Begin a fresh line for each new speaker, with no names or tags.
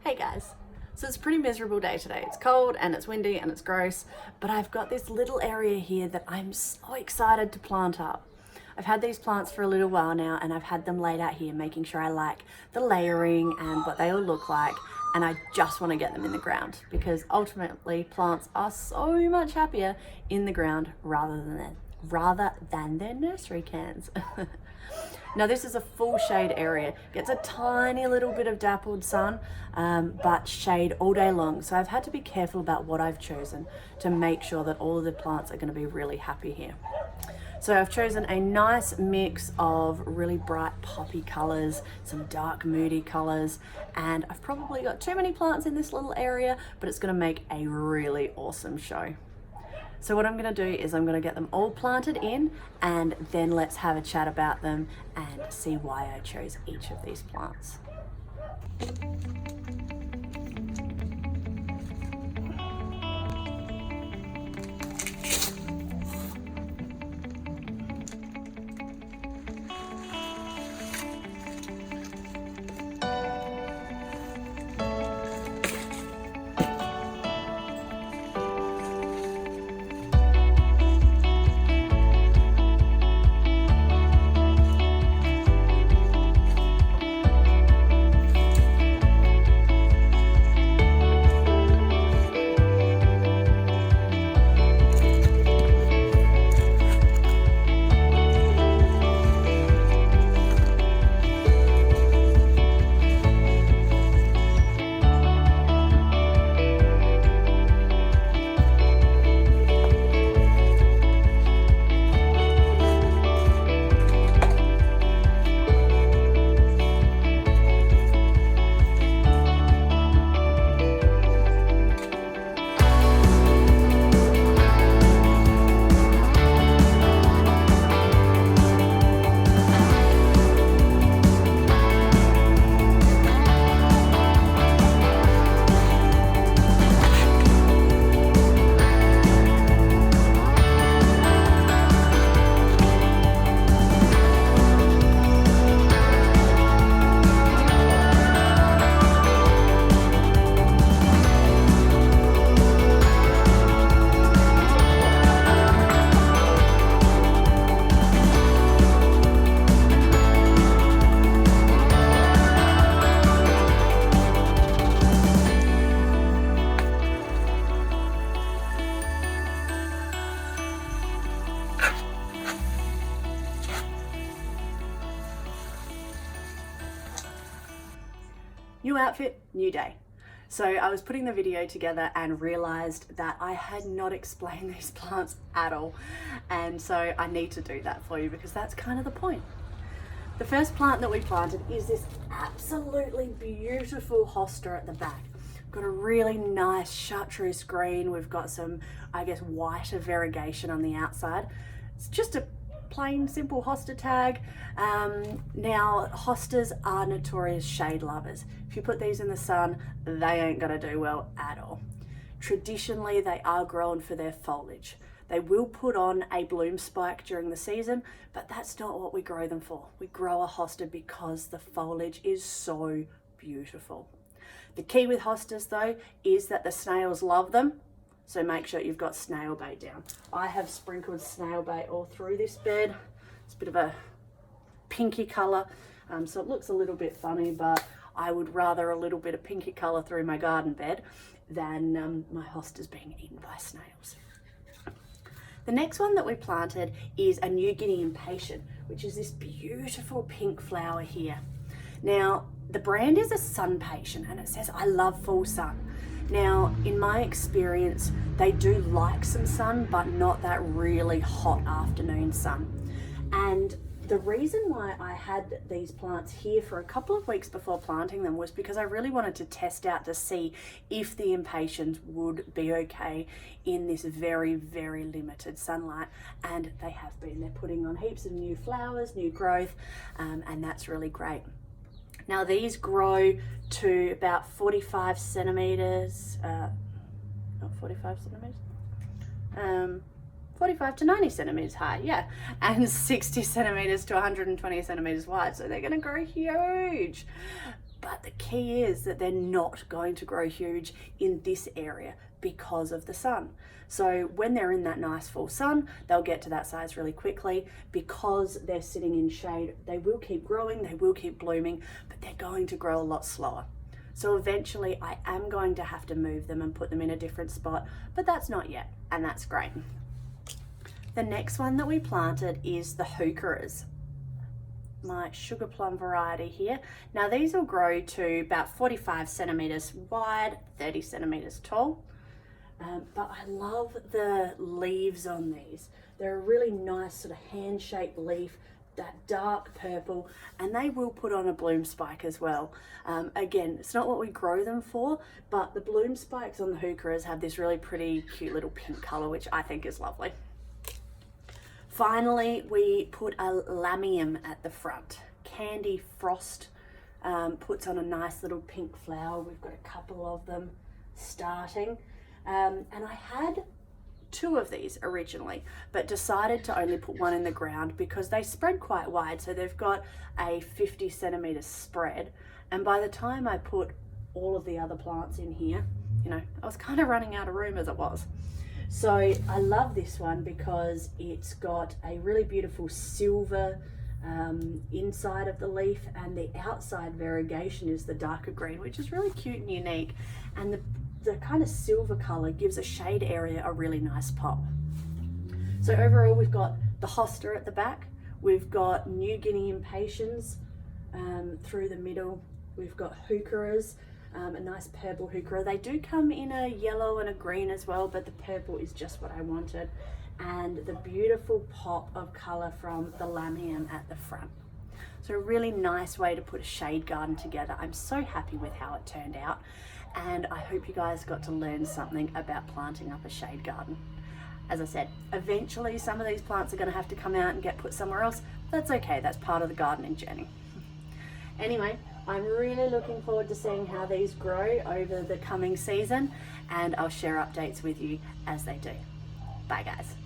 Hey guys, so it's a pretty miserable day today. It's cold and it's windy and it's gross, but I've got this little area here that I'm so excited to plant up. I've had these plants for a little while now and I've had them laid out here, making sure I like the layering and what they all look like, and I just want to get them in the ground because ultimately plants are so much happier in the ground rather than their nursery cans. Now this is a full shade area, gets a tiny little bit of dappled sun, but shade all day long. So I've had to be careful about what I've chosen to make sure that all of the plants are going to be really happy here. So I've chosen a nice mix of really bright poppy colors, some dark moody colors, and I've probably got too many plants in this little area, but it's going to make a really awesome show. So what I'm going to do is I'm going to get them all planted in, and then let's have a chat about them and see why I chose each of these plants. New outfit, new day. So I was putting the video together and realized that I had not explained these plants at all. And so I need to do that for you because that's kind of the point. The first plant that we planted is this absolutely beautiful hosta at the back. Got a really nice chartreuse green. We've got some, I guess, whiter variegation on the outside. It's just a plain simple hosta tag. Now hostas are notorious shade lovers. If you put these in the sun, they ain't gonna do well at all. Traditionally, they are grown for their foliage. They will put on a bloom spike during the season, but that's not what we grow them for. We grow a hosta because the foliage is so beautiful. The key with hostas though is that the snails love them. So make sure you've got snail bait down. I have sprinkled snail bait all through this bed. It's a bit of a pinky color, so it looks a little bit funny, but I would rather a little bit of pinky color through my garden bed than my hostas being eaten by snails. The next one that we planted is a New Guinea Impatient, which is this beautiful pink flower here. Now, the brand is a Sun Patient and it says, I love full sun. Now, in my experience, they do like some sun, but not that really hot afternoon sun. And the reason why I had these plants here for a couple of weeks before planting them was because I really wanted to test out to see if the Impatiens would be okay in this very, very limited sunlight. And they have been. They're putting on heaps of new flowers, new growth, and that's really great. Now these grow to about 45 centimeters, not 45 centimeters, 45 to 90 centimeters high, yeah, and 60 centimeters to 120 centimeters wide. So they're going to grow huge. But the key is that they're not going to grow huge in this area because of the sun. So when they're in that nice full sun, they'll get to that size really quickly. Because they're sitting in shade, they will keep growing, they will keep blooming, but they're going to grow a lot slower. So eventually I am going to have to move them and put them in a different spot, but that's not yet, and that's great. The next one that we planted is the heucheras, my sugar plum variety here. Now these will grow to about 45 centimeters wide, 30 centimeters tall. But I love the leaves on these. They're a really nice sort of hand-shaped leaf, that dark purple, and they will put on a bloom spike as well. Again, it's not what we grow them for, but the bloom spikes on the heucheras have this really pretty cute little pink color, which I think is lovely. Finally, we put a lamium at the front. Candy Frost puts on a nice little pink flower. We've got a couple of them starting. And I had 2 of these originally, but decided to only put 1 in the ground because they spread quite wide. So they've got a 50 centimeter spread. And by the time I put all of the other plants in here, you know, I was kind of running out of room as it was. So I love this one because it's got a really beautiful silver inside of the leaf, and the outside variegation is the darker green, which is really cute and unique. And the kind of silver color gives a shade area a really nice pop. So overall, we've got the hosta at the back, we've got New Guinea impatiens through the middle, we've got heucheras, a nice purple heuchera. They do come in a yellow and a green as well, but the purple is just what I wanted. And the beautiful pop of color from the lamium at the front. So a really nice way to put a shade garden together. I'm so happy with how it turned out, and I hope you guys got to learn something about planting up a shade garden. As I said, eventually some of these plants are going to have to come out and get put somewhere else. That's okay, that's part of the gardening journey. Anyway, I'm really looking forward to seeing how these grow over the coming season, and I'll share updates with you as they do. Bye guys.